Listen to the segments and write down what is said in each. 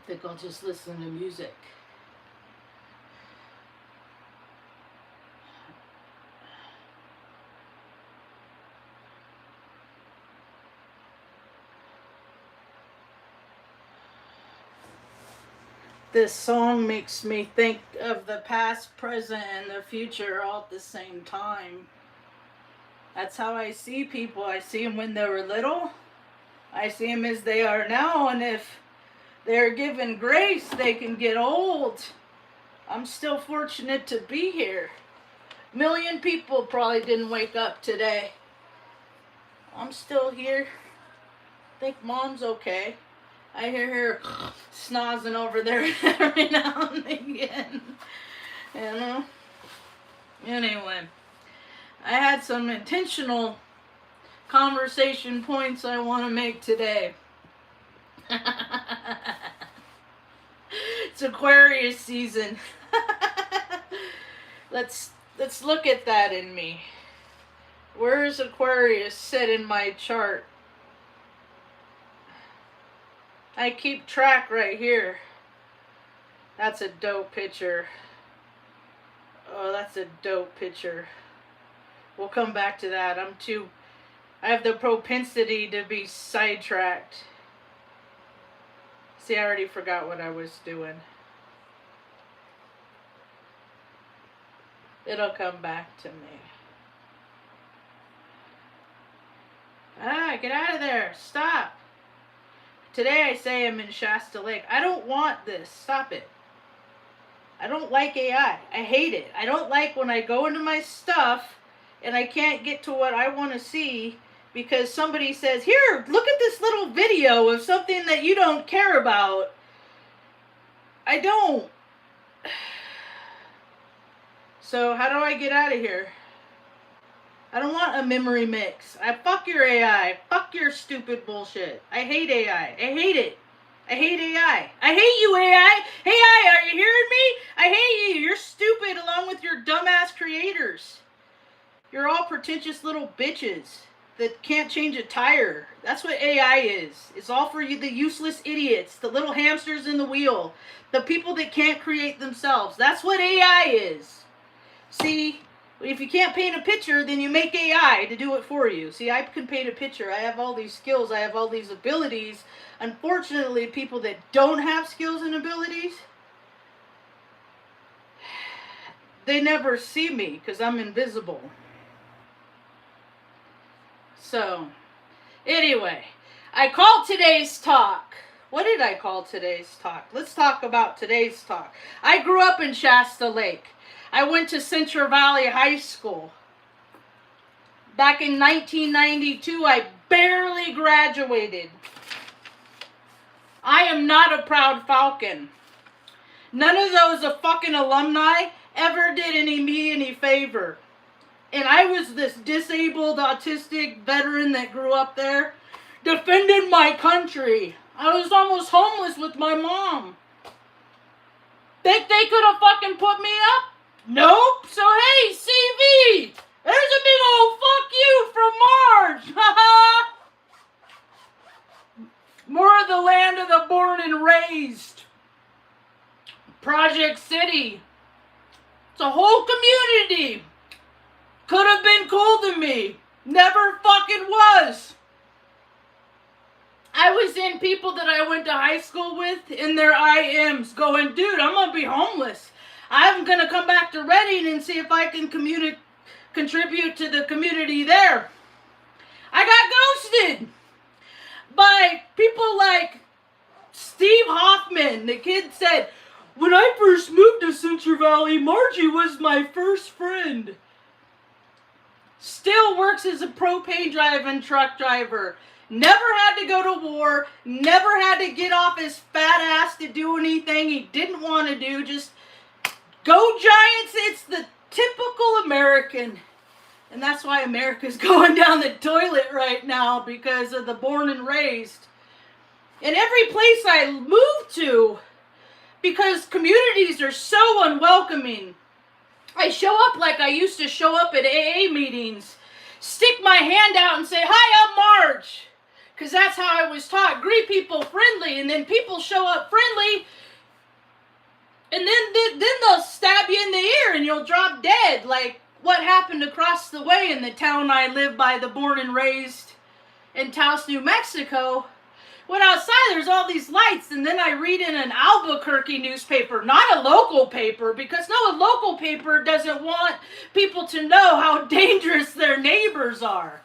I think I'll just listen to music. This song makes me think of the past, present, and the future all at the same time. That's how I see people. I see them when they were little. I see them as they are now. And if they're given grace, they can get old. I'm still fortunate to be here. A million people probably didn't wake up today. I'm still here. I think Mom's okay. I hear her snozzing over there every now and again. You know? Anyway, I had some intentional conversation points I want to make today. It's Aquarius season. Let's look at that in me. Where is Aquarius set in my chart? I keep track right here. That's a dope picture. Oh, that's a dope picture. We'll come back to that. I have the propensity to be sidetracked. See, I already forgot what I was doing. It'll come back to me. Ah, get out of there. Stop. Today I say I'm in Shasta Lake. I don't want this. Stop it. I don't like AI. I hate it. I don't like when I go into my stuff and I can't get to what I want to see because somebody says, here, look at this little video of something that you don't care about. I don't. So how do I get out of here? I don't want a memory mix. Fuck your AI. Fuck your stupid bullshit. I hate AI. I hate it. I hate AI. I hate you, AI. Hey, AI, are you hearing me? I hate you. You're stupid along with your dumbass creators. You're all pretentious little bitches that can't change a tire. That's what AI is. It's all for you, the useless idiots, the little hamsters in the wheel, the people that can't create themselves. That's what AI is. See? If you can't paint a picture, then you make AI to do it for you. See, I can paint a picture. I have all these skills. I have all these abilities. Unfortunately, people that don't have skills and abilities, they never see me because I'm invisible. So, anyway, I called today's talk. What did I call today's talk? Let's talk about today's talk. I grew up in Shasta Lake. I went to Central Valley High School. Back in 1992, I barely graduated. I am not a proud Falcon. None of those fucking alumni ever did me any favor. And I was this disabled, autistic veteran that grew up there, defending my country. I was almost homeless with my mom. Think they could have fucking put me up? Nope. So hey, CV, there's a big old fuck you from Marge. More of the land of the born and raised. Project City. It's a whole community. Could have been cool to me. Never fucking was. I was in people that I went to high school with in their IMs going, dude, I'm going to be homeless. I'm going to come back to Reading and see if I can contribute to the community there. I got ghosted by people like Steve Hoffman. The kid said, when I first moved to Central Valley, Margie was my first friend. Still works as a propane driving truck driver. Never had to go to war. Never had to get off his fat ass to do anything he didn't want to do. Just go Giants. It's the typical American. And that's why America's going down the toilet right now, because of the born and raised. In every place I move to, because communities are so unwelcoming, I show up like I used to show up at AA meetings. Stick my hand out and say, hi, I'm Marge. Because that's how I was taught. Greet people friendly, and then people show up friendly, and then they'll stab you in the ear and you'll drop dead. Like what happened across the way in the town I live by, the born and raised in Taos, New Mexico. When outside there's all these lights, and then I read in an Albuquerque newspaper, not a local paper, because no, a local paper doesn't want people to know how dangerous their neighbors are.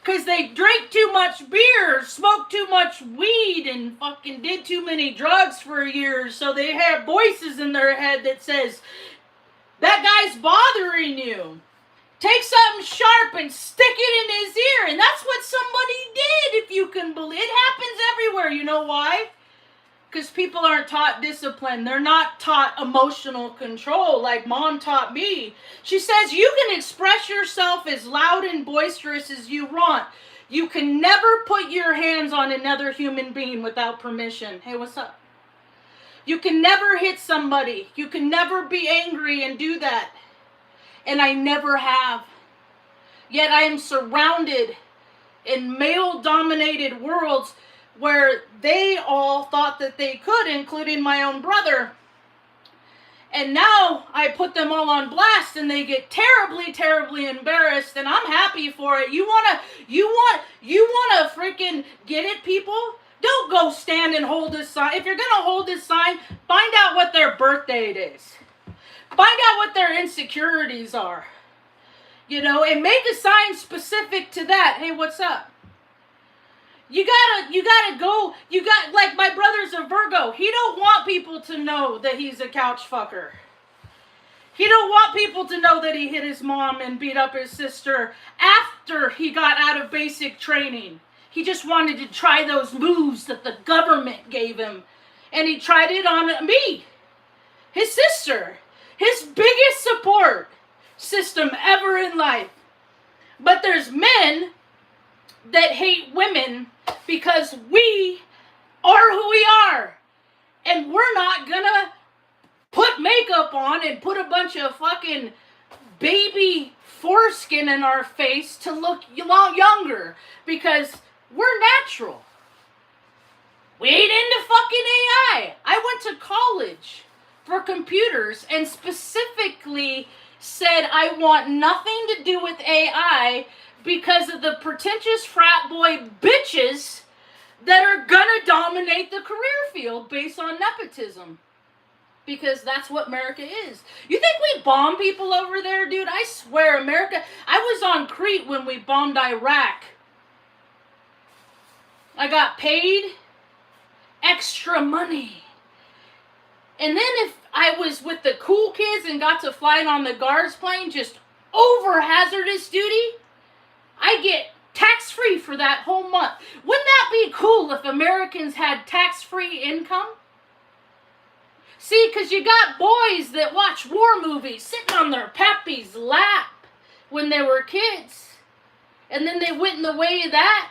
Because they drank too much beer, smoked too much weed, and fucking did too many drugs for years. So they have voices in their head that says, that guy's bothering you. Take something sharp and stick it in his ear. And that's what somebody did, if you can believe. It happens everywhere. You know why? Because people aren't taught discipline. They're not taught emotional control like Mom taught me. She says you can express yourself as loud and boisterous as you want. You can never put your hands on another human being without permission. Hey, what's up? You can never hit somebody. You can never be angry and do that. And I never have. Yet I am surrounded in male-dominated worlds where they all thought that they could, including my own brother. And now I put them all on blast and they get terribly, terribly embarrassed, and I'm happy for it. You wanna freaking get it, people? Don't go stand and hold this sign. If you're gonna hold this sign, find out what their birth date is. Find out what their insecurities are. You know, and make a sign specific to that. Hey, what's up? You gotta go, like my brother's a Virgo. He don't want people to know that he's a couch fucker. He don't want people to know that he hit his mom and beat up his sister after he got out of basic training. He just wanted to try those moves that the government gave him. And he tried it on me, his sister, his biggest support system ever in life. But there's men that hate women because we are who we are. And we're not gonna put makeup on and put a bunch of fucking baby foreskin in our face to look a lot younger, because we're natural. We ain't into fucking AI. I went to college for computers and specifically said I want nothing to do with AI because of the pretentious frat boy bitches that are gonna dominate the career field based on nepotism. Because that's what America is. You think we bomb people over there, dude? I swear, America... I was on Crete when we bombed Iraq. I got paid extra money. And then if I was with the cool kids and got to fly on the guards plane just over hazardous duty, I get tax-free for that whole month. Wouldn't that be cool if Americans had tax-free income? See, because you got boys that watch war movies sitting on their pappy's lap when they were kids. And then they went in the way of that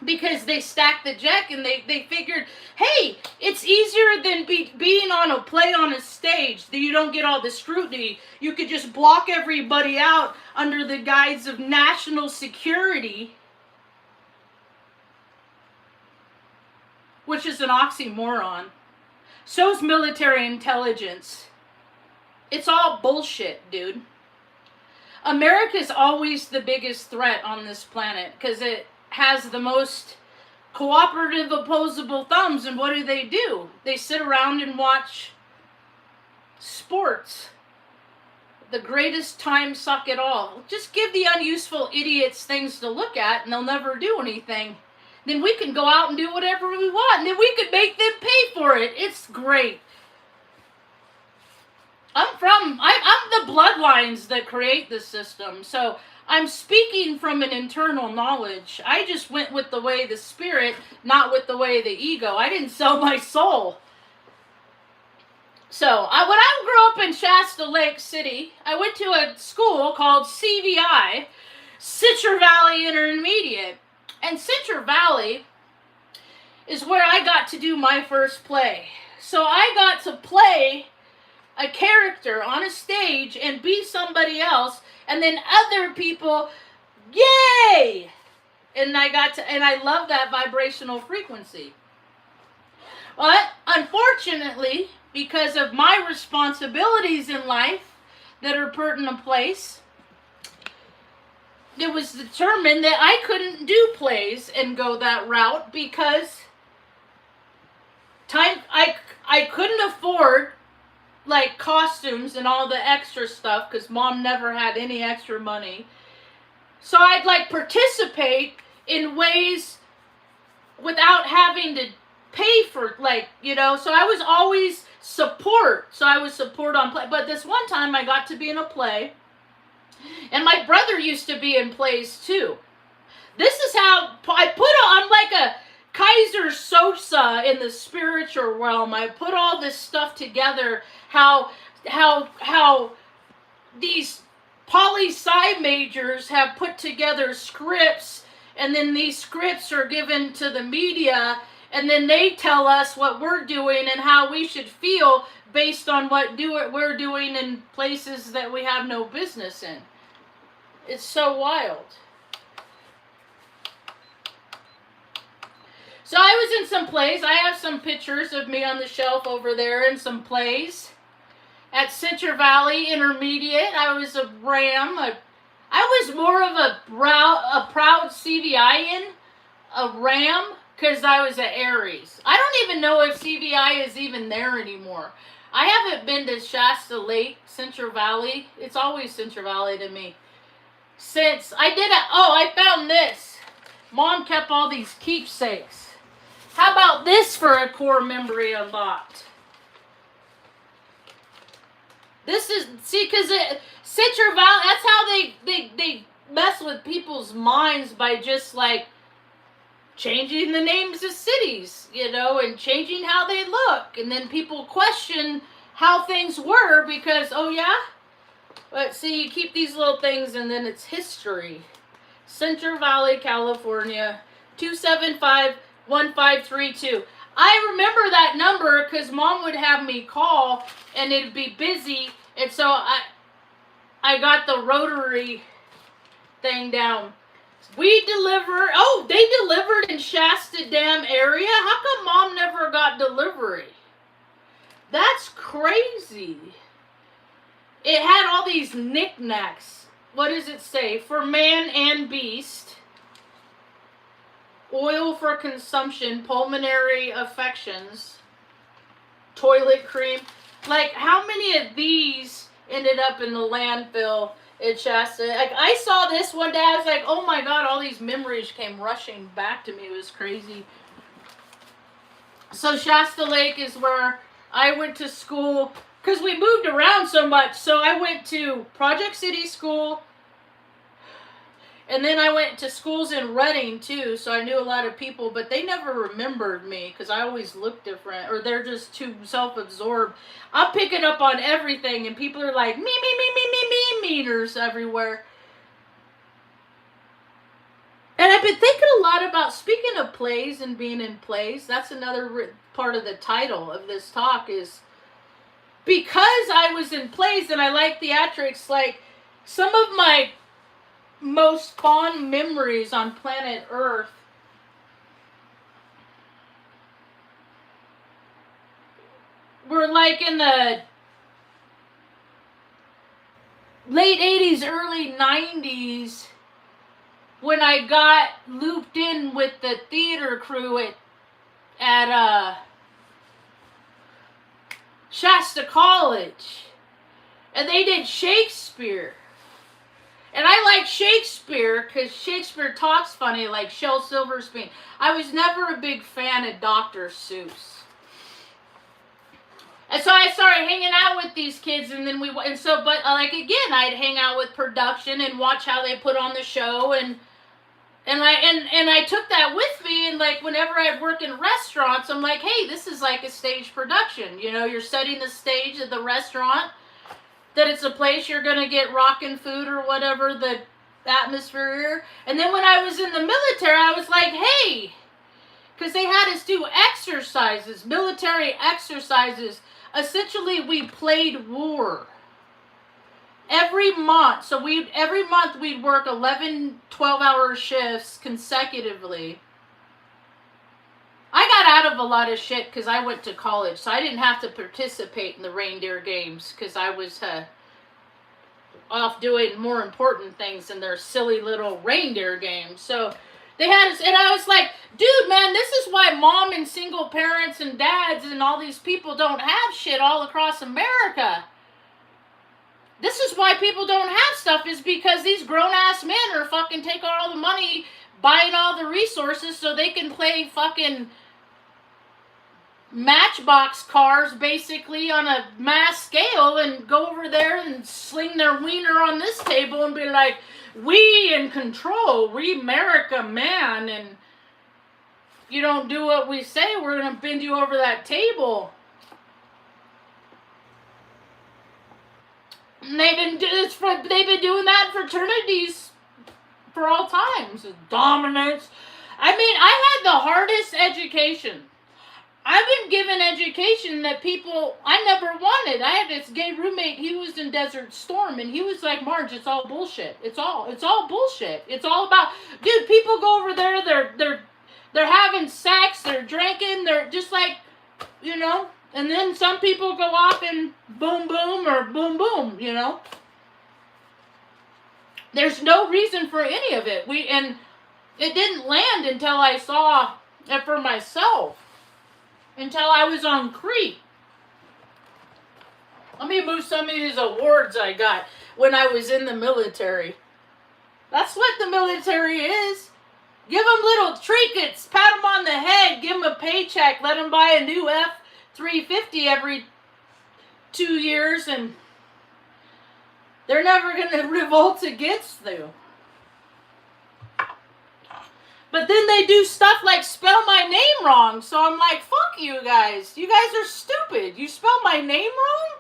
because they stacked the deck and they figured, hey, it's easier than being on a play on a stage that you don't get all the scrutiny. You could just block everybody out under the guise of national security, which is an oxymoron. So's military intelligence. It's all bullshit, dude. America's always the biggest threat on this planet because it has the most cooperative opposable thumbs. And what do? They sit around and watch sports. The greatest time suck at all. Just give the unuseful idiots things to look at and they'll never do anything. Then we can go out and do whatever we want. And then we could make them pay for it. It's great. I'm the bloodlines that create this system. So I'm speaking from an internal knowledge. I just went with the way of the spirit, not with the way of the ego. I didn't sell my soul. So when I grew up in Shasta Lake City, I went to a school called CVI, Citrus Valley Intermediate. And Citrus Valley is where I got to do my first play. So I got to play a character on a stage and be somebody else, and then other people, yay! And I love that vibrational frequency. But unfortunately, because of my responsibilities in life that are put in place, it was determined that I couldn't do plays and go that route because I couldn't afford like costumes and all the extra stuff because Mom never had any extra money. So I'd like participate in ways without having to pay for, like, you know, so I was always support. So I was support on play. But this one time I got to be in a play, and my brother used to be in plays too. This is how I'm like a Kaiser Sosa in the spiritual realm. I put all this stuff together, how these poli-sci majors have put together scripts, and then these scripts are given to the media, and then they tell us what we're doing and how we should feel based on what we're doing in places that we have no business in. It's so wild. So I was in some plays. I have some pictures of me on the shelf over there in some plays. At Central Valley Intermediate, I was a ram. I was more of a proud CVIan, a ram, because I was an Aries. I don't even know if CVI is even there anymore. I haven't been to Shasta Lake, Central Valley. It's always Central Valley to me. Since I found this. Mom kept all these keepsakes. How about this for a core memory unlocked? This is, see, because Central Valley, that's how they mess with people's minds by just like changing the names of cities, you know, and changing how they look. And then people question how things were because, oh yeah? But see, you keep these little things and then it's history. Central Valley, California, 275-1532. I remember that number because Mom would have me call and it'd be busy, and so I got the rotary thing down. They delivered in Shasta Dam area? How come Mom never got delivery? That's crazy. It had all these knickknacks. What does it say? For man and beast. Oil for consumption, pulmonary affections, toilet cream. Like, how many of these ended up in the landfill in Shasta? Like, I saw this one day, I was like, oh my God, all these memories came rushing back to me. It was crazy. So Shasta Lake is where I went to school, because we moved around so much. So I went to Project City School, and then I went to schools in Redding, too, so I knew a lot of people, but they never remembered me, because I always look different, or they're just too self-absorbed. I'm picking up on everything, and people are like, me, meters everywhere. And I've been thinking a lot about, speaking of plays and being in plays, that's another part of the title of this talk is, because I was in plays and I like theatrics, like, some of my most fond memories on planet Earth were like in the late 80s, early 90s, when I got looped in with the theater crew at Shasta College, and they did Shakespeare. And I like Shakespeare because Shakespeare talks funny, like Shel Silverstein. I was never a big fan of Dr. Seuss. And so I started hanging out with these kids, and then again, I'd hang out with production and watch how they put on the show, and I took that with me, and like whenever I'd work in restaurants, I'm like, hey, this is like a stage production. You know, you're setting the stage at the restaurant, that it's a place you're going to get rockin' food or whatever the atmosphere. And then when I was in the military, I was like, hey, because they had us do exercises, military exercises. Essentially, we played war. every month. So every month we'd work 11, 12-hour shifts consecutively. I got out of a lot of shit because I went to college, so I didn't have to participate in the reindeer games because I was off doing more important things than their silly little reindeer games. So they had us, and I was like, dude, man, this is why mom and single parents and dads and all these people don't have shit all across America. This is why people don't have stuff, is because these grown-ass men are fucking taking all the money, buying all the resources so they can play fucking Matchbox cars basically on a mass scale and go over there and sling their wiener on this table and be like, we in control, we America, man, and if you don't do what we say, we're going to bend you over that table. And they've been doing that in fraternities for all times. Dominance. I mean, I had the hardest education. I've been given education that people I never wanted. I had this gay roommate, he was in Desert Storm, and he was like, Marge, it's all bullshit. It's all bullshit. It's all about, dude, people go over there, they're having sex, they're drinking, they're just like, you know, and then some people go off and boom, boom, or boom, boom, you know. There's no reason for any of it. And it didn't land until I saw it for myself. Until I was on Crete. Let me move some of these awards I got when I was in the military. That's what the military is. Give them little trinkets, pat them on the head, give them a paycheck, let them buy a new F-350 every 2 years, and they're never going to revolt against you. But then they do stuff like spell my name wrong. So I'm like, fuck you guys. You guys are stupid. You spelled my name wrong?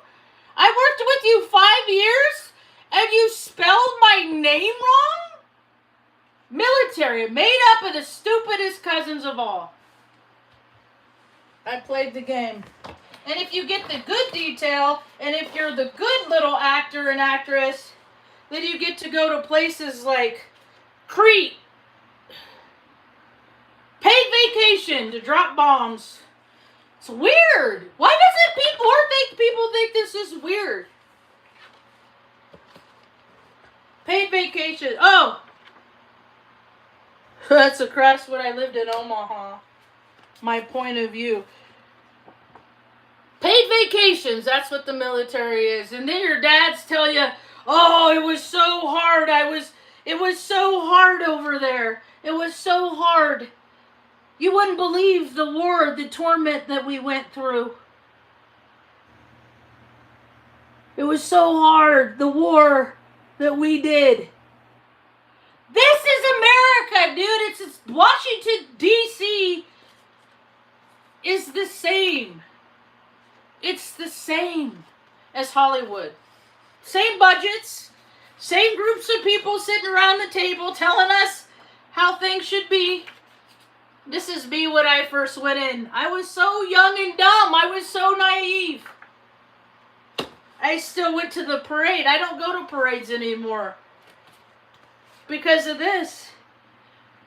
I worked with you 5 years and you spelled my name wrong? Military, made up of the stupidest cousins of all. I played the game. And if you get the good detail, and if you're the good little actor and actress, then you get to go to places like Crete. Paid vacation to drop bombs. It's weird. Why doesn't people think this is weird? Paid vacation. Oh. That's across what I lived in Omaha. My point of view. Paid vacations, that's what the military is. And then your dads tell you, oh, it was so hard. It was so hard over there. It was so hard. You wouldn't believe the war, the torment that we went through. It was so hard, the war that we did. This is America, dude. It's Washington, D.C. is the same. It's the same as Hollywood. Same budgets, same groups of people sitting around the table telling us how things should be. This is me when I first went in. I was so young and dumb. I was so naive. I still went to the parade. I don't go to parades anymore. Because of this.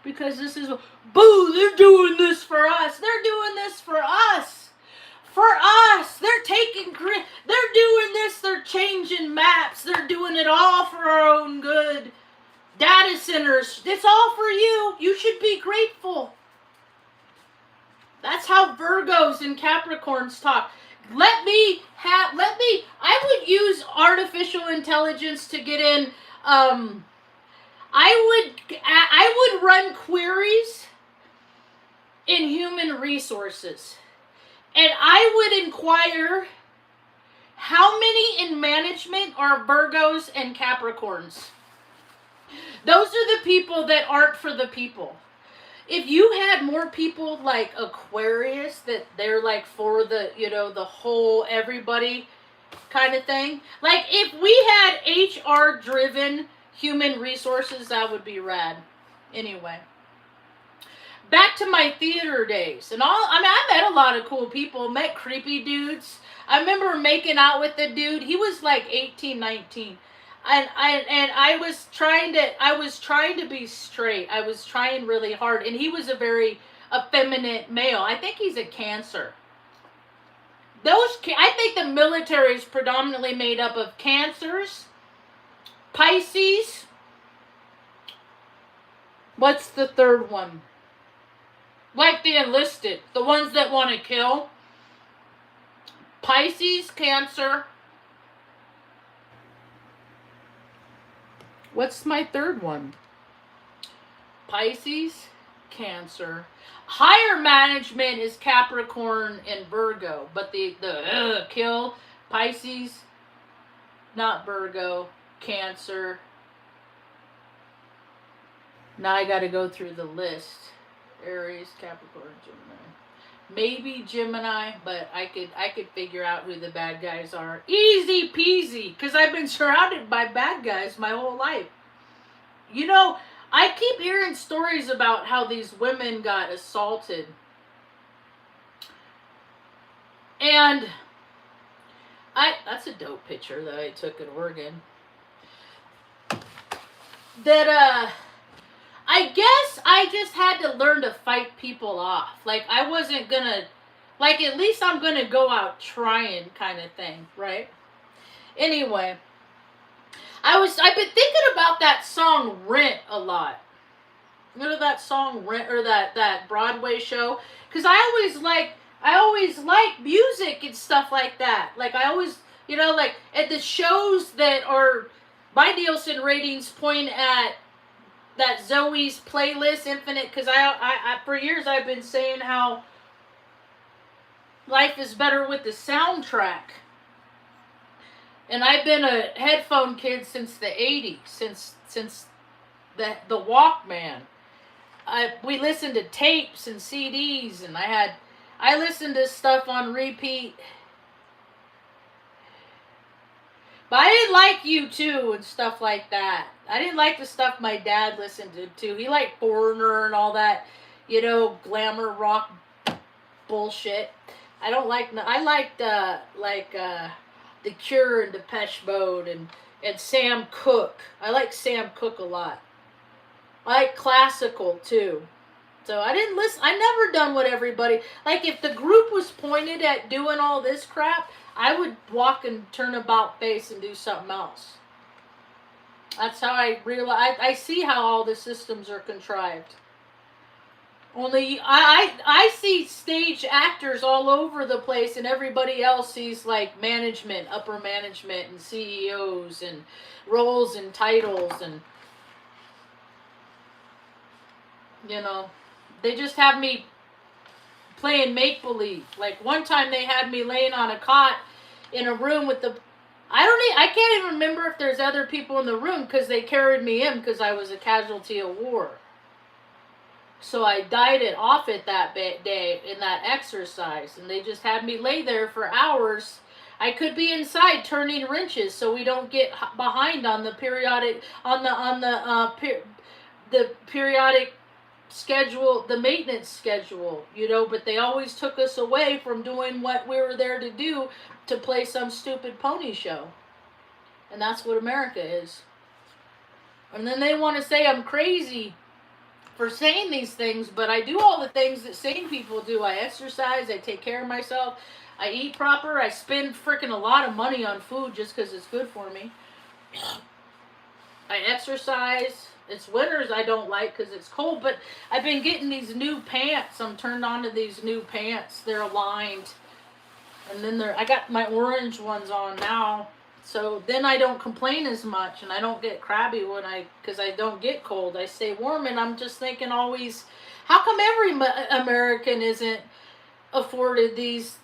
Because this is, boo, they're doing this for us. They're doing this for us. For us. They're doing this. They're changing maps. They're doing it all for our own good. Data centers. It's all for you. You should be grateful. That's how Virgos and Capricorns talk. I would use artificial intelligence to get in, I would run queries in human resources. And I would inquire how many in management are Virgos and Capricorns. Those are the people that aren't for the people. If you had more people like Aquarius, that they're like for the, you know, the whole everybody kind of thing. Like if we had HR driven human resources, that would be rad. Anyway. Back to my theater days. And I met a lot of cool people. Met creepy dudes. I remember making out with the dude. He was like 18, 19. and I was trying to be straight. I was trying really hard, and he was a very effeminate male. I think he's a Cancer. I think the military is predominantly made up of Cancers, Pisces. What's the third one? Like the enlisted, the ones that want to kill. Pisces, Cancer. What's my third one? Pisces, Cancer. Higher management is Capricorn and Virgo, but the kill, Pisces, not Virgo, Cancer. Now I got to go through the list. Aries, Capricorn, Gemini. Maybe Gemini, but I could figure out who the bad guys are. Easy peasy, because I've been surrounded by bad guys my whole life. You know, I keep hearing stories about how these women got assaulted. And that's a dope picture that I took in Oregon. That I guess I just had to learn to fight people off. Like, I wasn't gonna, like, at least I'm gonna go out trying kind of thing, right? Anyway, I've been thinking about that song Rent a lot. You know that song Rent, or that Broadway show? Because I always like music and stuff like that. Like, I always, you know, like, at the shows that are, my Nielsen ratings point at that Zoe's playlist, Infinite, because I for years I've been saying how life is better with the soundtrack. And I've been a headphone kid since the 80s, since the Walkman. We listened to tapes and CDs, and I listened to stuff on repeat. But I didn't like U2 and stuff like that. I didn't like the stuff my dad listened to. He liked Foreigner and all that, you know, glamour rock bullshit. I liked The Cure and Depeche Mode and Sam Cooke. I like Sam Cooke a lot. I like classical too. So I didn't listen. I never done what everybody, like, if the group was pointed at doing all this crap, I would walk and turn about face and do something else. That's how I realize. I see how all the systems are contrived. Only I see stage actors all over the place, and everybody else sees, like, management, upper management, and CEOs, and roles and titles, and, you know, they just have me playing make-believe. Like, one time they had me laying on a cot in a room with I can't even remember if there's other people in the room, because they carried me in because I was a casualty of war. So I died off it that day in that exercise, and they just had me lay there for hours. I could be inside turning wrenches so we don't get behind on the periodic the periodic schedule, the maintenance schedule, you know. But they always took us away from doing what we were there to do, to play some stupid pony show. And that's what America is. And then they want to say I'm crazy for saying these things, but I do all the things that sane people do. I exercise, I take care of myself, I eat proper, I spend freaking a lot of money on food just because it's good for me. I exercise. It's winters I don't like because it's cold, but I've been getting these new pants. I'm turned on to these new pants. They're aligned. And then I got my orange ones on now. So then I don't complain as much, and I don't get crabby because I don't get cold. I stay warm, and I'm just thinking always, how come every American isn't afforded these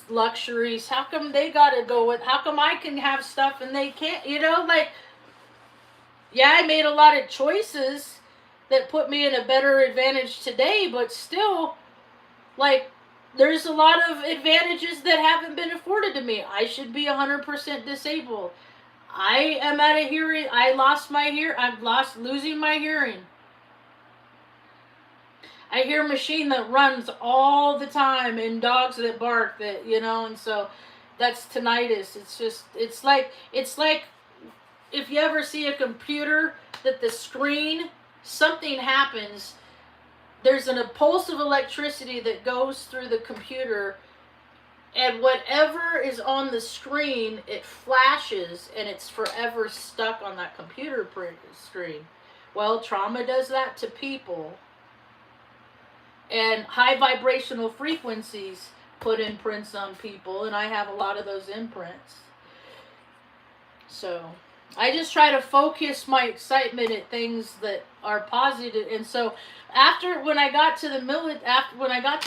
luxuries? How come they gotta go with, how come I can have stuff and they can't, you know, like, yeah, I made a lot of choices that put me in a better advantage today, but still, like, there's a lot of advantages that haven't been afforded to me. I should be 100% disabled. I am at a hearing. I'm losing my hearing. I hear a machine that runs all the time and dogs that bark, that, you know, and so that's tinnitus. It's like if you ever see a computer that the screen, something happens, there's an impulse of electricity that goes through the computer, and whatever is on the screen, it flashes, and it's forever stuck on that computer screen. Well, trauma does that to people. And high vibrational frequencies put imprints on people, and I have a lot of those imprints. So I just try to focus my excitement at things that are positive. And so when I got to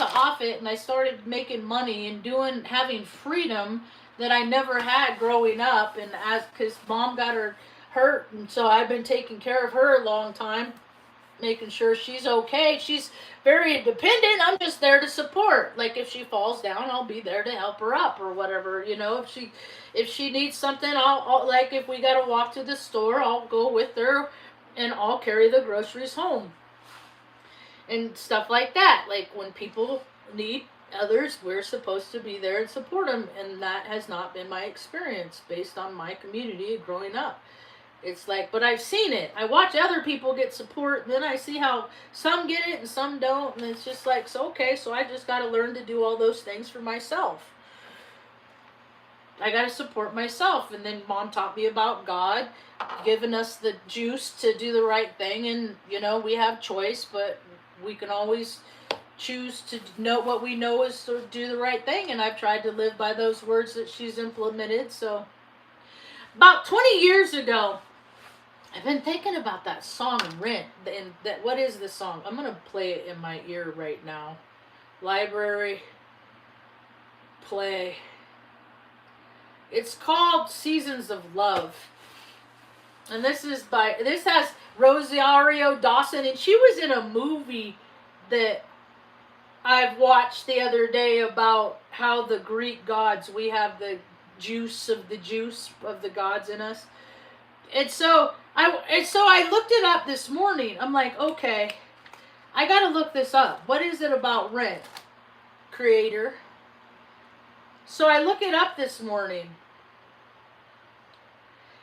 Offutt and I started making money and having freedom that I never had growing up, and because mom got her hurt, and so I've been taking care of her a long time, making sure she's okay. She's very independent. I'm just there to support. Like, if she falls down, I'll be there to help her up or whatever. You know, if she needs something, I'll like, if we gotta walk to the store, I'll go with her and I'll carry the groceries home and stuff like that. Like, when people need others, we're supposed to be there and support them, and that has not been my experience based on my community growing up. It's like, but I've seen it. I watch other people get support, and then I see how some get it and some don't, and it's just like, so okay, so I just got to learn to do all those things for myself. I got to support myself, and then mom taught me about God, giving us the juice to do the right thing, and, you know, we have choice, but we can always choose to know what we know is to do the right thing, and I've tried to live by those words that she's implemented. So about 20 years ago, I've been thinking about that song, Rent. And what is the song? I'm going to play it in my ear right now. Library. Play. It's called Seasons of Love. And this has Rosario Dawson, and she was in a movie that I've watched the other day about how the Greek gods, we have the juice of the gods in us. And so I looked it up this morning. I'm like, okay, I got to look this up. What is it about Rent? Creator. So I look it up this morning.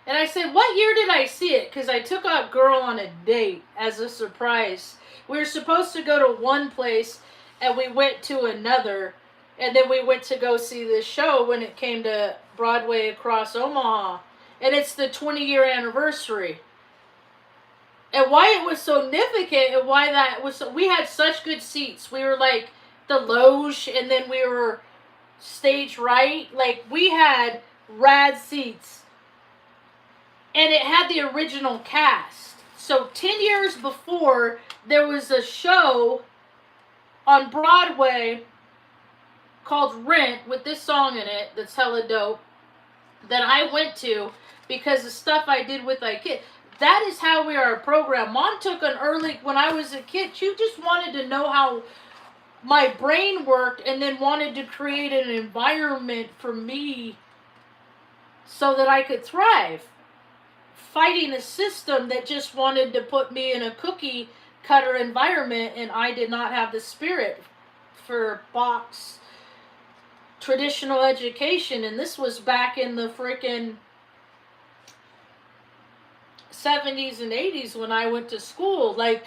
And I said, what year did I see it? Because I took a girl on a date as a surprise. We were supposed to go to one place, and we went to another. And then we went to go see this show when it came to Broadway across Omaha. And it's the 20-year anniversary. And why it was so significant, and why that was we had such good seats. We were like the loge, and then we were stage right. Like, we had rad seats. And it had the original cast. So 10 years before, there was a show on Broadway called Rent with this song in it that's hella dope that I went to because the stuff I did with my kid. That is how we are programmed. Mom took an early, when I was a kid, she just wanted to know how my brain worked, and then wanted to create an environment for me so that I could thrive. Fighting a system that just wanted to put me in a cookie cutter environment, and I did not have the spirit for box traditional education. And this was back in the freaking 70s and 80s when I went to school. Like,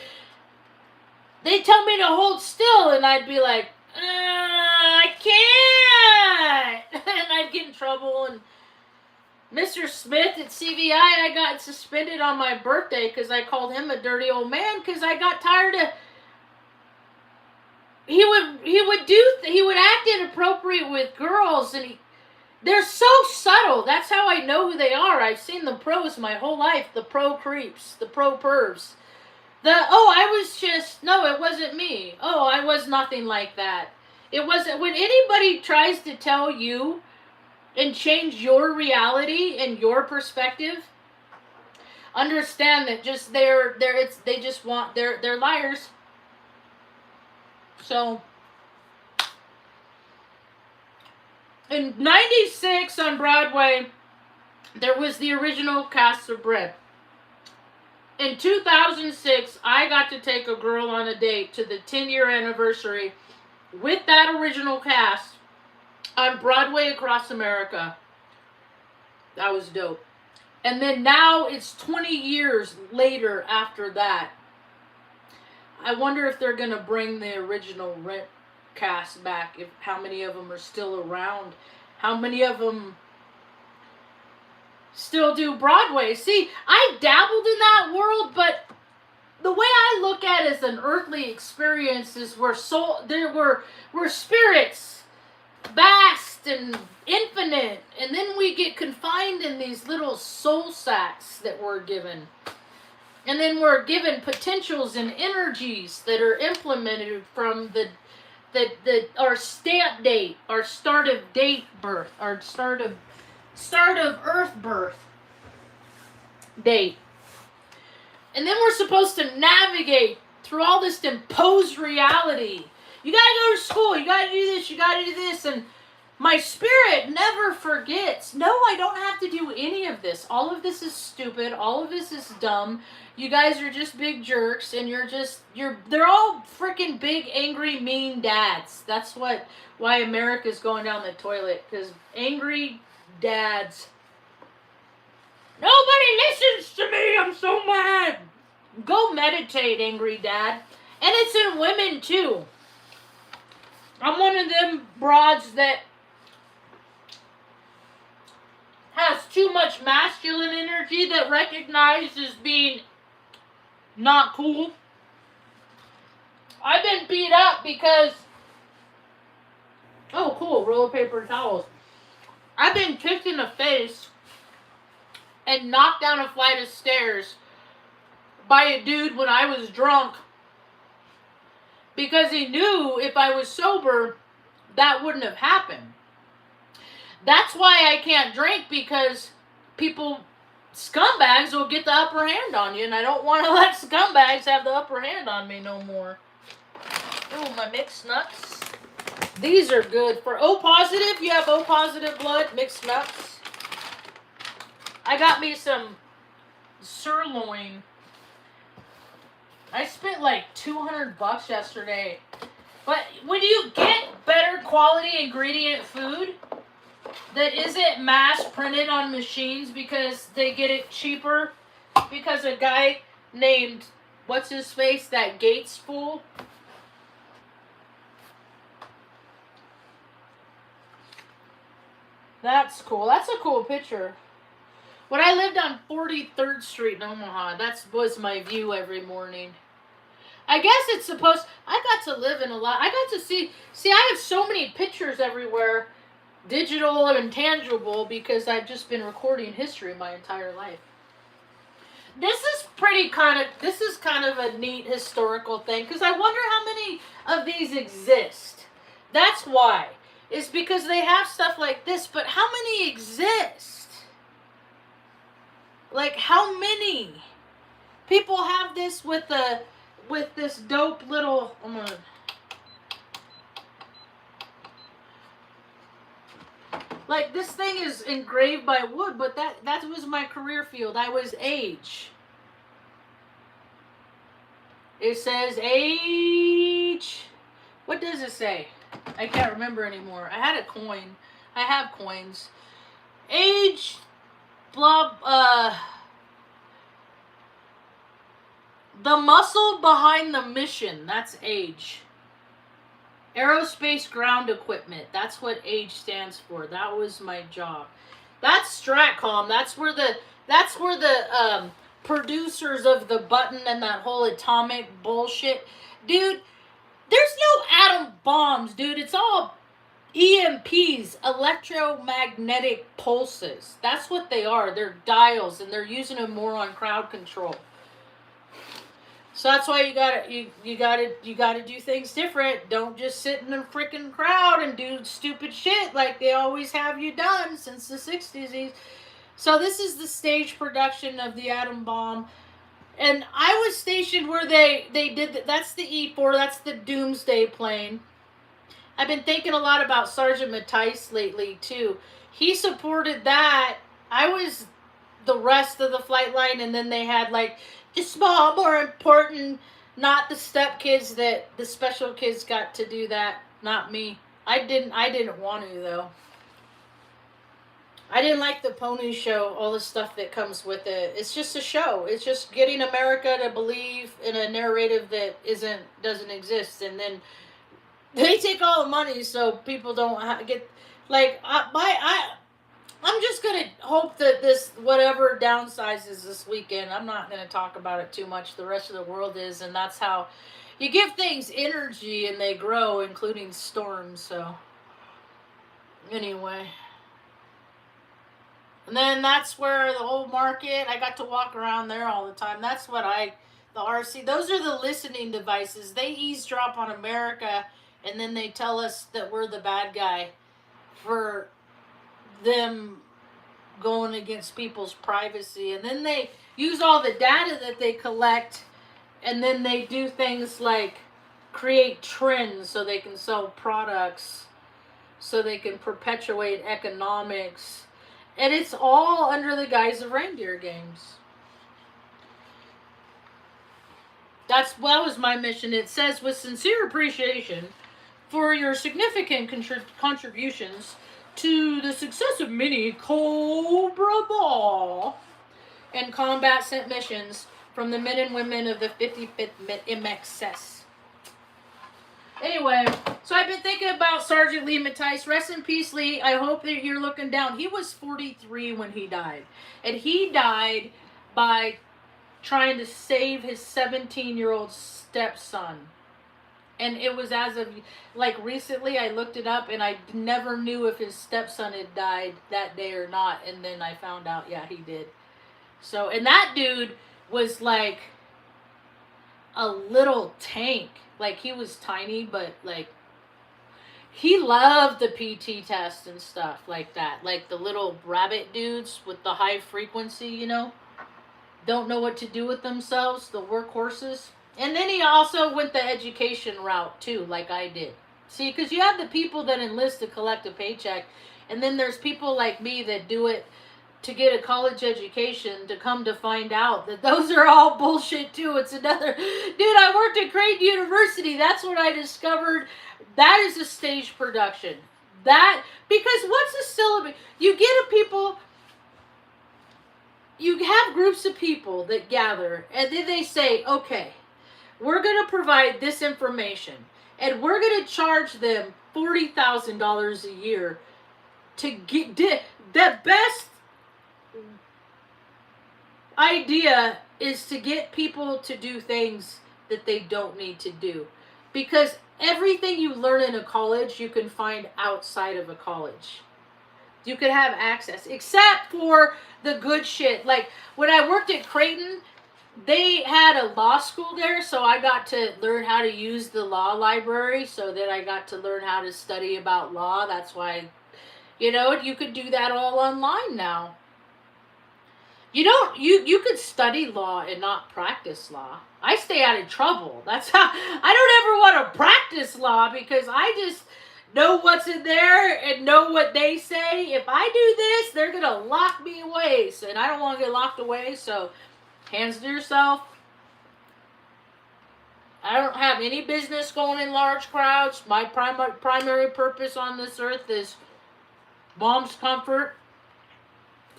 they tell me to hold still, and I'd be like, I can't, and I'd get in trouble. And Mr. Smith at CVI, I got suspended on my birthday because I called him a dirty old man because I got tired of. He would act inappropriate with girls, and they're so subtle. That's how I know who they are. I've seen the pros my whole life. The pro creeps, the pro pervs. It wasn't me. Oh, I was nothing like that. It wasn't. When anybody tries to tell you and change your reality and your perspective, understand that they're liars. So in 96 on Broadway, there was the original cast of Rent. In 2006, I got to take a girl on a date to the 10-year anniversary with that original cast on Broadway across America. That was dope. And then now it's 20 years later after that. I wonder if they're going to bring the original Rent cast back, if how many of them are still around, how many of them still do Broadway. See, I dabbled in that world, but the way I look at it as an earthly experience is where spirits, vast and infinite, and then we get confined in these little soul sacks that we're given. And then we're given potentials and energies that are implemented from our stamp date, our start of date birth, our start of earth birth date. And then we're supposed to navigate through all this imposed reality. You gotta go to school, you gotta do this, you gotta do this, and my spirit never forgets. No, I don't have to do any of this. All of this is stupid, all of this is dumb. You guys are just big jerks, and they're all freaking big, angry, mean dads. That's why America's going down the toilet, because angry dads. Nobody listens to me, I'm so mad. Go meditate, angry dad. And it's in women, too. I'm one of them broads that has too much masculine energy that recognizes being not cool. I've been beat up because, oh cool, roll of paper towels. I've been kicked in the face and knocked down a flight of stairs by a dude when I was drunk, because he knew if I was sober, that wouldn't have happened. That's why I can't drink, because scumbags will get the upper hand on you, and I don't want to let scumbags have the upper hand on me no more. Oh, my mixed nuts. These are good for O positive. You have O positive blood, mixed nuts. I got me some sirloin. I spent like $200 yesterday. But when you get better quality ingredient food that isn't mass printed on machines because they get it cheaper, because a guy named, what's his face, that Gates fool, that's cool. That's a cool picture. When I lived on 43rd Street in Omaha, that was my view every morning. I guess it's supposed, I got to live in a lot. I got to see, I have so many pictures everywhere, digital and tangible, because I've just been recording history my entire life. This is kind of a neat historical thing, because I wonder how many of these exist. That's why. It's because they have stuff like this, but how many exist? Like, how many people have this with this dope little, like, this thing is engraved by wood, but that was my career field. I was age. It says age. What does it say? I can't remember anymore. I had a coin. I have coins. Age, blah, the muscle behind the mission. That's age. Aerospace ground equipment. That's what age stands for. That was my job. That's Stratcom. That's where the producers of the button and that whole atomic bullshit. Dude, there's no atom bombs, dude. It's all EMPs, electromagnetic pulses. That's what they are. They're dials, and they're using them more on crowd control. So that's why you gotta do things different. Don't just sit in a freaking crowd and do stupid shit like they always have you done since the 60s. So this is the stage production of the atom bomb. And I was stationed where they did that's the E-4, that's the doomsday plane. I've been thinking a lot about Sergeant Mattice lately too. He supported that. I was the rest of the flight line, and then they had like the small, more important, not the step kids, that the special kids got to do that, not me. I didn't want to though. I didn't like the pony show, all the stuff that comes with it. It's just a show. It's just getting America to believe in a narrative that doesn't exist, and then they take all the money so people don't get like I'm just gonna hope that this whatever downsizes this weekend. I'm not gonna talk about it too much. The rest of the world is, and that's how you give things energy and they grow, including storms. So anyway. And then that's where the old market, I got to walk around there all the time. That's what the RC, those are the listening devices. They eavesdrop on America and then they tell us that we're the bad guy for them going against people's privacy. And then they use all the data that they collect and then they do things like create trends so they can sell products, so they can perpetuate economics. And it's all under the guise of reindeer games. That was my mission. It says, with sincere appreciation for your significant contributions to the success of many Cobra Ball and combat sent missions from the men and women of the 55th MXS. Anyway, so I've been thinking about Sergeant Lee Mattice. Rest in peace, Lee. I hope that you're looking down. He was 43 when he died. And he died by trying to save his 17-year-old stepson. And it was as of, like, recently I looked it up and I never knew if his stepson had died that day or not. And then I found out, yeah, he did. So, and that dude was like a little tank. Like, he was tiny, but, like, he loved the PT test and stuff like that. Like, the little rabbit dudes with the high frequency, you know? Don't know what to do with themselves, the workhorses. And then he also went the education route, too, like I did. See, because you have the people that enlist to collect a paycheck, and then there's people like me that do it to get a college education, to come to find out that those are all bullshit too. It's another, dude, I worked at Creighton University. That's what I discovered. That is a stage production. That, because what's a syllabus? You get a people, you have groups of people that gather and then they say, okay, we're going to provide this information and we're going to charge them $40,000 a year to get the best idea is to get people to do things that they don't need to do, because everything you learn in a college you can find outside of a college. You can have access, except for the good shit. Like when I worked at Creighton, they had a law school there, so I got to learn how to use the law library, so that I got to learn how to study about law. That's why, you know, you could do that all online now. You could study law and not practice law. I stay out of trouble. That's how, I don't ever want to practice law because I just know what's in there and know what they say. If I do this, they're going to lock me away. So, and I don't want to get locked away, so hands to yourself. I don't have any business going in large crowds. My primary purpose on this earth is mom's comfort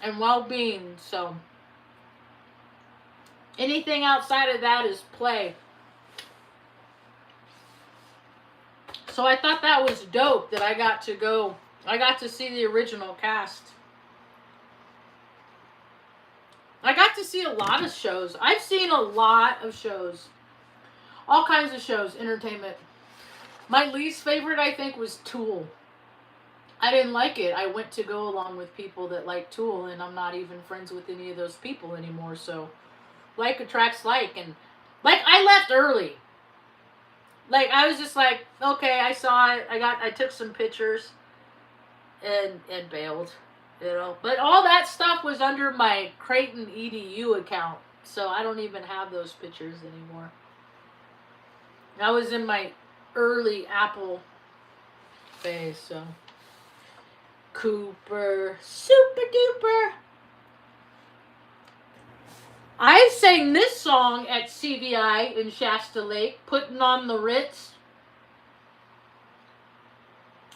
and well-being. So anything outside of that is play. So I thought that was dope that I got to see the original cast. I got to see a lot of shows. I've seen a lot of shows. All kinds of shows, entertainment. My least favorite, I think, was Tool. I didn't like it. I went to go along with people that like Tool, and I'm not even friends with any of those people anymore. So, like attracts like, and like I left early. Like I was just like, okay, I saw it. I took some pictures, and bailed, you know. But all that stuff was under my Creighton EDU account, so I don't even have those pictures anymore. I was in my early Apple phase, so. Cooper, super duper. I sang this song at CVI in Shasta Lake, Putting on the Ritz.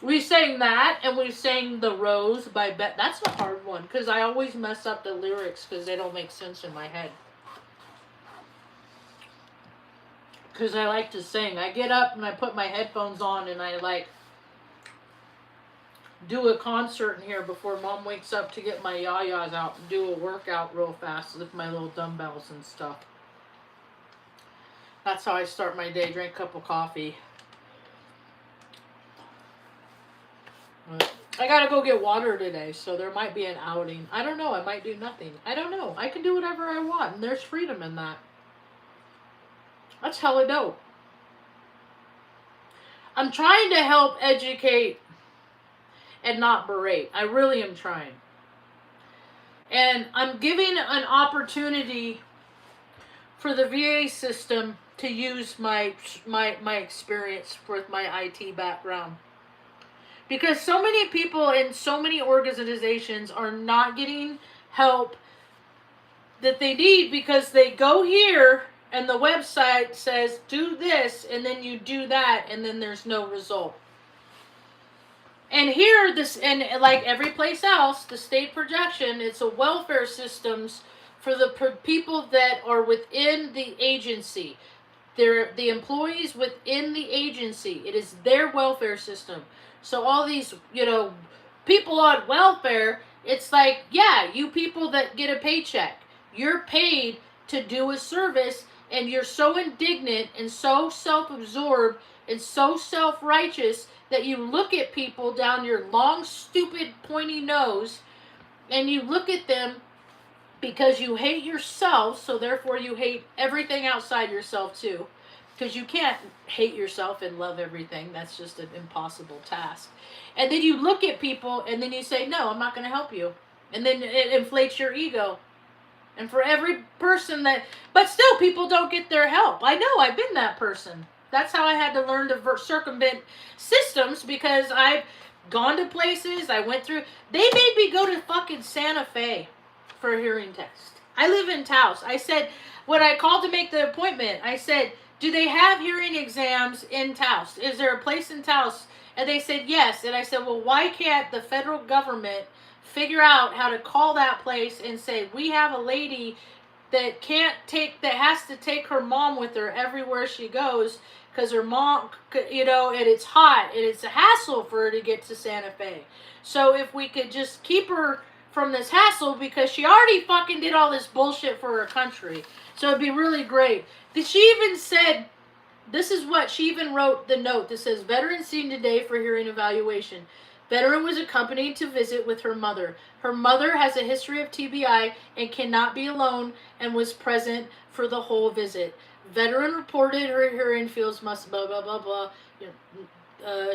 We sang that, and we sang The Rose by Bet. That's a hard one, because I always mess up the lyrics because they don't make sense in my head. Because I like to sing. I get up and I put my headphones on and I like do a concert in here before Mom wakes up to get my yayas out and do a workout real fast with my little dumbbells and stuff. That's how I start my day. Drink a cup of coffee. I gotta go get water today, so there might be an outing. I don't know. I might do nothing. I don't know. I can do whatever I want, and there's freedom in that. That's hella dope. I'm trying to help educate and not berate. I really am trying. And I'm giving an opportunity for the VA system to use my experience with my IT background. Because so many people in so many organizations are not getting help that they need because they go here and the website says do this and then you do that and then there's no result. And here, and like every place else, the state projection, it's a welfare systems for the people that are within the agency. They're the employees within the agency. It is their welfare system. So all these, people on welfare, it's like, yeah, you people that get a paycheck, you're paid to do a service, and you're so indignant and so self-absorbed and so self-righteous that you look at people down your long, stupid, pointy nose, and you look at them because you hate yourself, so therefore you hate everything outside yourself too. Because you can't hate yourself and love everything. That's just an impossible task. And then you look at people and then you say, no, I'm not going to help you. And then it inflates your ego. And for every person but still people don't get their help. I know, I've been that person. That's how I had to learn to circumvent systems, because I've gone to places, I went through, they made me go to fucking Santa Fe for a hearing test. I live in Taos. I said, when I called to make the appointment, I said, do they have hearing exams in Taos? Is there a place in Taos? And they said yes. And I said, well, why can't the federal government figure out how to call that place and say, we have a lady that has to take her mom with her everywhere she goes because her mom, and it's hot and it's a hassle for her to get to Santa Fe. So if we could just keep her from this hassle, because she already fucking did all this bullshit for her country. So it'd be really great. She even said, this is what, she even wrote the note that says, veteran seen today for hearing evaluation. Veteran was accompanied to visit with her mother. Her mother has a history of TBI and cannot be alone and was present for the whole visit. Veteran reported her hearing feels must blah, blah, blah, blah.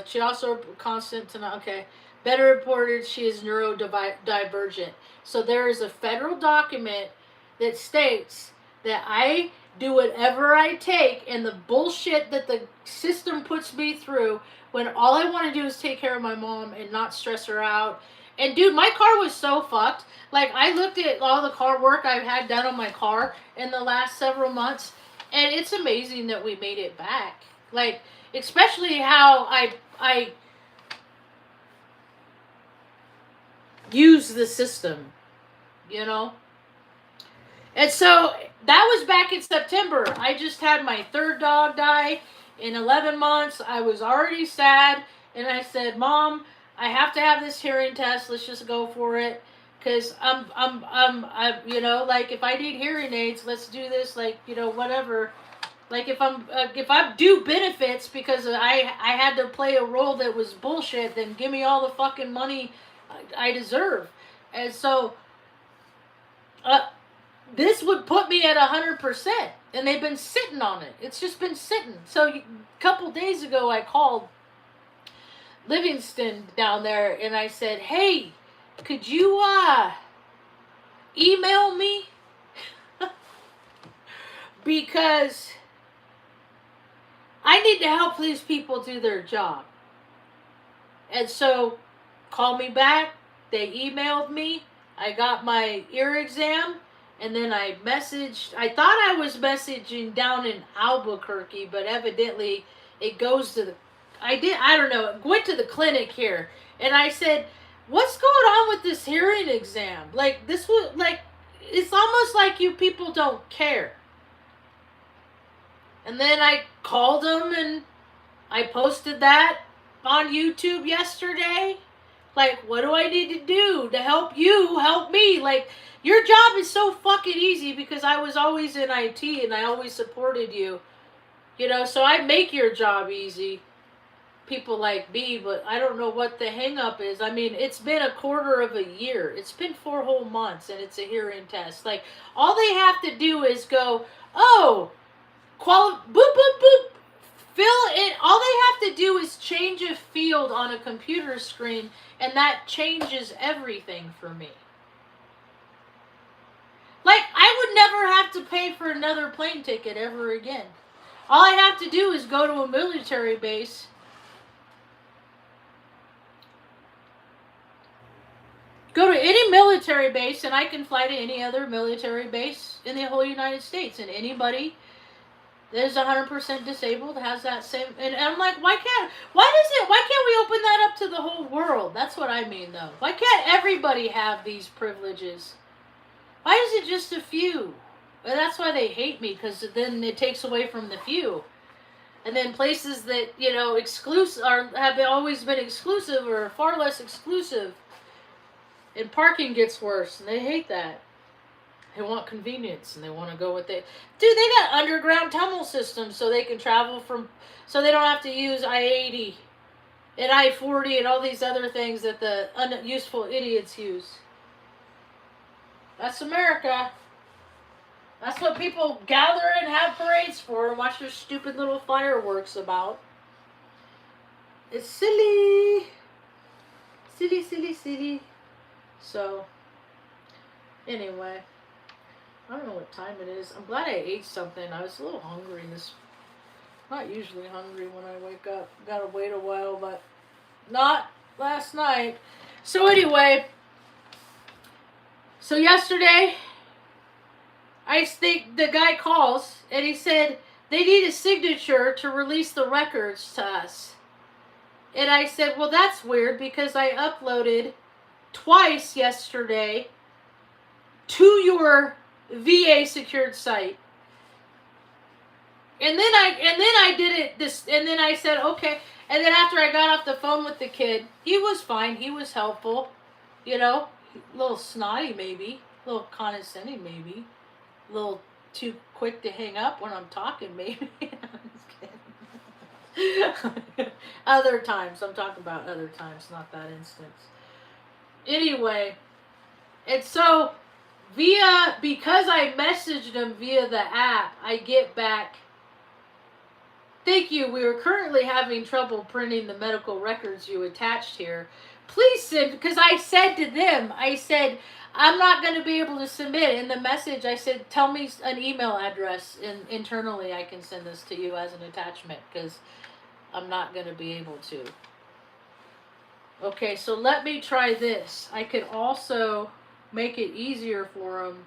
She also constant to okay. Veteran reported she is neurodivergent. So there is a federal document that states that I do whatever I take, and the bullshit that the system puts me through when all I want to do is take care of my mom and not stress her out. And dude, my car was so fucked. Like, I looked at all the car work I've had done on my car in the last several months, and it's amazing that we made it back. Like, especially how I use the system, And so that was back in September. I just had my third dog die in 11 months. I was already sad, and I said, Mom, I have to have this hearing test. Let's just go for it. Because like, if I need hearing aids, let's do this, like, whatever. Like, if I do benefits because I had to play a role that was bullshit, then give me all the fucking money I deserve. And so, this would put me at 100%, and they've been sitting on it. It's just been sitting. So a couple days ago, I called Livingston down there, and I said, hey, could you email me? Because I need to help these people do their job. And so, called me back. They emailed me. I got my ear exam. And then I thought I was messaging down in Albuquerque, but evidently it goes to I don't know, went to the clinic here, and I said, what's going on with this hearing exam? Like, this was, like, it's almost like you people don't care. And then I called them, and I posted that on YouTube yesterday. Like, what do I need to do to help you help me? Like, your job is so fucking easy because I was always in IT and I always supported you. You know, so I make your job easy. People like me, but I don't know what the hang up is. I mean, it's been a quarter of a year. It's been 4 whole months and it's a hearing test. Like, all they have to do is go, oh, boop, boop, boop. Fill it. All they have to do is change a field on a computer screen, and that changes everything for me. Like, I would never have to pay for another plane ticket ever again. All I have to do is go to a military base. Go to any military base, and I can fly to any other military base in the whole United States, and anybody that is 100% disabled has that same, and I'm like, why can't we open that up to the whole world? That's what I mean, though. Why can't everybody have these privileges? Why is it just a few? Well, that's why they hate me, because then it takes away from the few. And then places that, you know, have always been exclusive or far less exclusive, and parking gets worse, and they hate that. They want convenience, and they want to go with it. Dude, they got underground tunnel systems so they can travel so they don't have to use I-80 and I-40 and all these other things that the unuseful idiots use. That's America. That's what people gather and have parades for and watch their stupid little fireworks about. It's silly. Silly, silly, silly. So, anyway. I don't know what time it is. I'm glad I ate something. I was a little hungry not usually hungry when I wake up. Gotta wait a while, but not last night. So anyway, so yesterday, I think the guy calls and he said they need a signature to release the records to us. And I said, well, that's weird because I uploaded twice yesterday to your VA secured site. And then I did it and then I said, okay. And then after I got off the phone with the kid, he was fine. He was helpful. You know, a little snotty maybe, a little condescending maybe, a little too quick to hang up when I'm talking maybe. I'm just kidding. Other times, I'm talking about other times, not that instance. Anyway, and so because I messaged him via the app, I get back, thank you, we are currently having trouble printing the medical records you attached here. Please send, because I said to them, I said, I'm not going to be able to submit. In the message, I said, tell me an email address, and internally I can send this to you as an attachment, because I'm not going to be able to. Okay, so let me try this. I could also make it easier for them.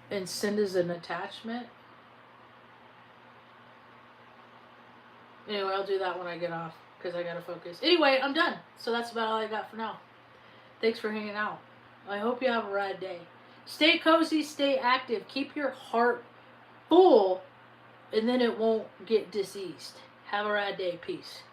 And send as an attachment. Anyway, I'll do that when I get off because I gotta focus. Anyway, I'm done. So that's about all I got for now. Thanks for hanging out. I hope you have a rad day. Stay cozy, stay active. Keep your heart full, and then it won't get diseased. Have a rad day. Peace.